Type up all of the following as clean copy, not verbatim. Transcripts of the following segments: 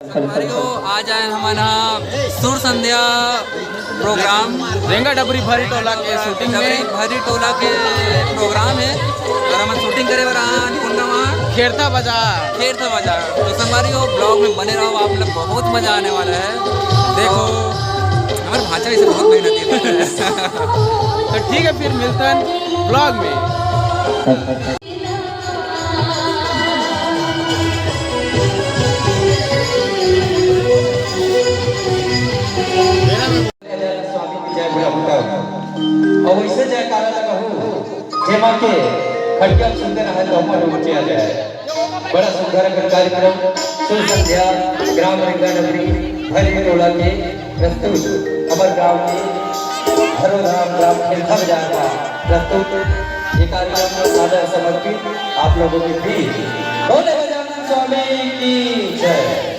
आज आए हमारा सुर संध्या प्रोग्राम रेंगा डबरी भरी टोला के शूटिंग में भरी टोला के प्रोग्राम है और हम शूटिंग करे वहाँ खेरता बाजार तो संगवारी हो ब्लॉग में बने रहो आप लोग, बहुत मजा आने वाला है। देखो हमारे भाषा इसे बहुत मेहनती है। तो ठीक है, फिर मिलते हैं ब्लॉग में। और वैसे जयकारा लगा हो जेमा के खड़िया सुंदर है तो हमारे उठिया जाए। बड़ा सुंदर कार्यक्रम सुर संध्या ग्राम रेंगा डबरी भरी टोला के प्रस्तुत अमर गांव के हरोधाम ग्राम खेलता बाजार का प्रस्तुत ये कार्यक्रम को सादर समर्पित आप लोगों के बीच बोले गजानन स्वामी की जय।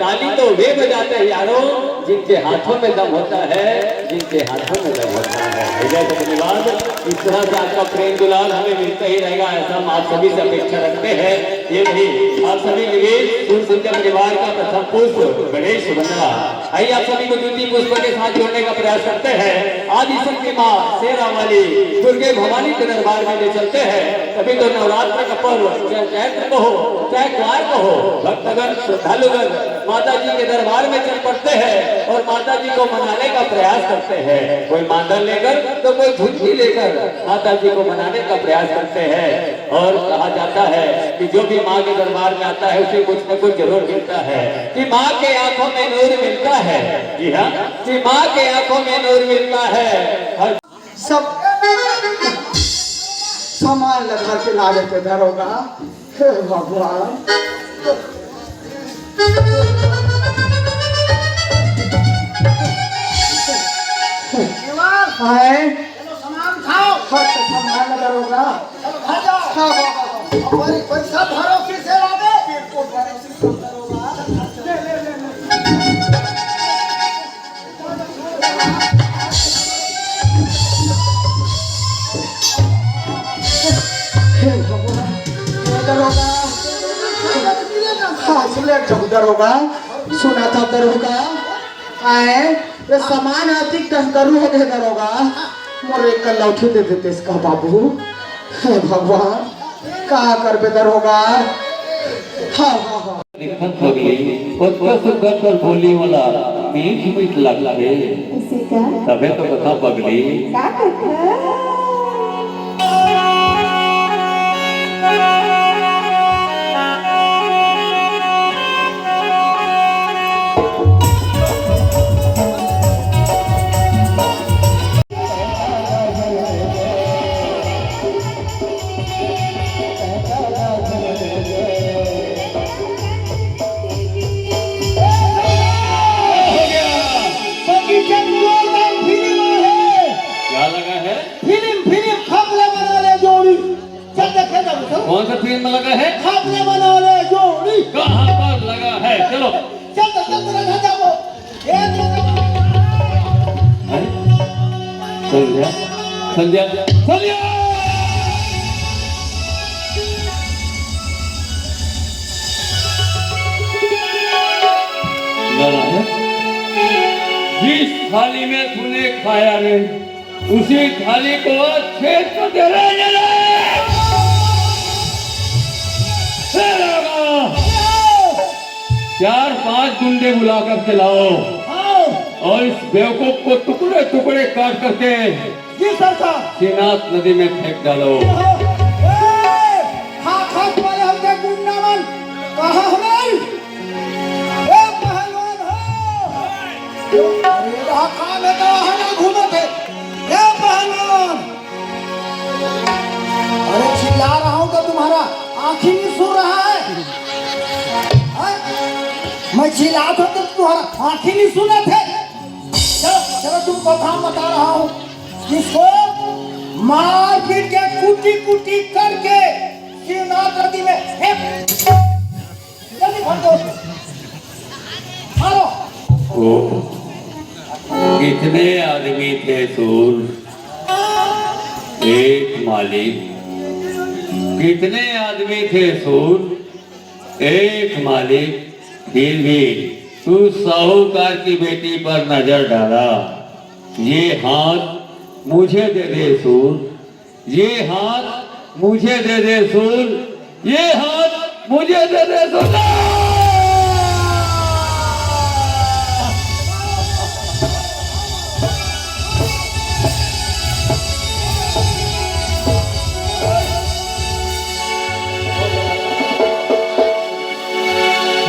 ताली तो वे बजाते हैं यारों जिनके हाथों में दम होता है, जिनके हाथों में दम होता है। धन्यवाद। इस तरह से आपका प्रेम दुलार हमें मिलता ही रहेगा, ऐसा हम आप सभी से अपेक्षा रखते हैं। ये नहीं आप सभी निवेश सुर संध्या परिवार का प्रथम पुष्प गणेश वंदना। आइए आप सभी को द्वितीय पुष्प के साथ जोड़ने का प्रयास करते हैं। आदि शक्ति माँ शेरा वाली दुर्गे भवानी के दरबार में ले चलते हैं। तभी तो नवरात्र का पर्व चाहे चैत्र को हो चाहे ग्वार को हो, भक्तगण श्रद्धालुगण माता जी के दरबार में चल पड़ते हैं और माता जी को मनाने का प्रयास करते हैं। कोई मादल लेकर तो कोई झुंझी लेकर माता जी को मनाने का प्रयास करते हैं। और कहा जाता है कि जो भी माँ के दरबार में आता है उसे कुछ न कुछ जरूर मिलता है, कि माँ के आंखों में नूर मिलता है। जी हाँ, कि माँ के आंखों में नूर मिलता है। सब सामान लगा के लागे पे धरोगा। हे भगवान, सामान खाओ, सामान धरोगा। पैसा भरो फिर से लागे। दरोगा सुना था दरोगा आए रे सामान अधिक करू है दरोगा मोरे कल लौटी दे देते इसका बाबू। हे भगवान का कर बेदर होगा। हाँ हाँ हाँ लिखत पगली पत्ता सुगत और बोली वाला मीठ मीठ लगे ऐसे क्या तबे तो कथा पगली क्या करता क्या लगा है? फिल्म खपले बना ले जोड़ी चल देखे जब तो कौन सा फिल्म में लगा है? खपले बना ले जोड़ी कहाँ पर लगा है? चलो चल चल तेरा घर जाओ ये अरे, संध्या संध्या संध्या लगा है? जिस थाली में तूने खाया रे उसी थाली को छेद कर दे रहे चार पांच गुंडे बुलाकर के लाओ और इस बेवकूफ को टुकड़े टुकड़े काट करके जी सरकार श्रीनाथ नदी में फेंक डालो। खा खा वाले हमने गुंडा मन कहा हमें ए पहलवान हो अरे रहा खा में तो हमें घूमे थे ए पहलवान अरे चिल्ला रहा हूँ तो तुम्हारा आँख ही नहीं सो रहा है मैं चिल्ला था तो तुम्हारा आँख ही नहीं सुने थे चलो चलो तुमको काम बता रहा हूँ इसको मार पीट के कुटी कुटी करके शिवनाथ नदी में फेंक जल्दी भर दो मारो कितने आदमी थे सूर? एक मालिक। कितने आदमी थे सूर? एक मालिक। फिर भी तू साहूकार की बेटी पर नजर डाला। ये हाथ मुझे दे दे सूर, ये हाथ मुझे दे दे सूर, ये हाथ मुझे दे दे सूर।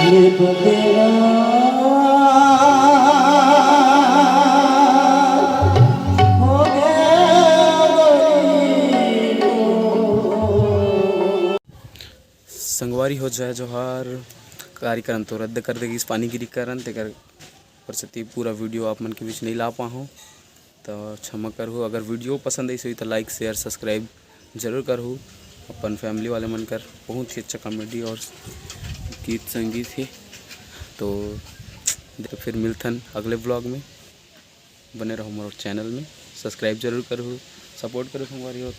ये बतेरा हो संगवारी हो जाए जोहार कार्यक्रम तो रद्द कर देगी इस पानी गिरी कारण तेकर प्रति पूरा वीडियो आप मन के बीच नहीं ला पाऊँ तो क्षमा करूँ। अगर वीडियो पसंद आई हुई तो लाइक शेयर सब्सक्राइब जरूर करूँ। अपन फैमिली वाले मन कर बहुत ही अच्छा कॉमेडी और गीत संगीत है तो फिर मिलथन अगले ब्लॉग में। बने रहो हमारे चैनल में, सब्सक्राइब जरूर करो, सपोर्ट करो हमारी।